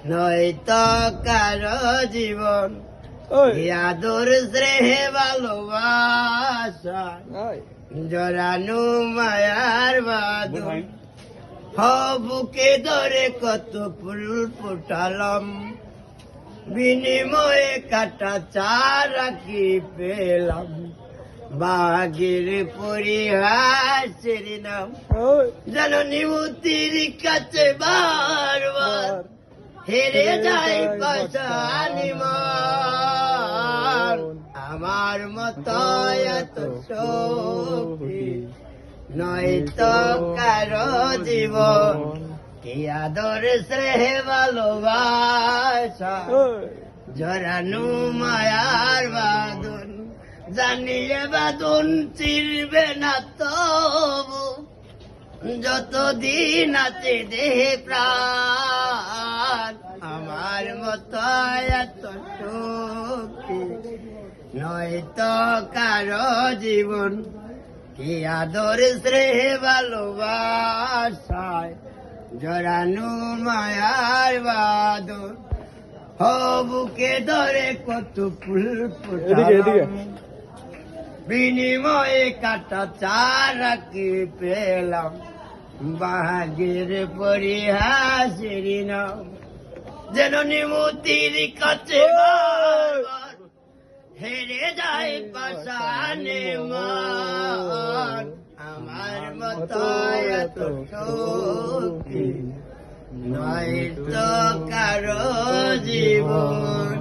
নয়তো কারো জীবন আদর স্নেহ ভালোবাসা জড়ানো মায়ার বাঁধন বুকে ধরে কত ফুল ফুটালাম বিনিময়ে কাটা চারা কি পেলাম বাগের পরিহাসের নাম যেন নিমুতির কাছে বারবার হেরে যায় পাশানি মান আমার মতো এত সখী নয়তো কারো জীবন কি আদর স্নেহ ভালোবাসা জড়ানো মায়ার বাঁধন জানিয়ে বাঁধন চিরবে না তবু যতদিন আছে দেহে প্রাণ আমার মতো এত সুখী নয়তো কারো জীবন কি আদর স্নেহ ভালোবাসায় জড়ানো মায়ার বাঁধন বুকে ধরে কত ফুল ফুটালাম বিনিময়ে কাটা চারা কি পেলাম বাহাগের পরিহাসের নাম যেন নিমুতির কাছে বারবার হেরে যায় পাশানে মান আমার মতো এত সখী নয়তো কারো জীবন।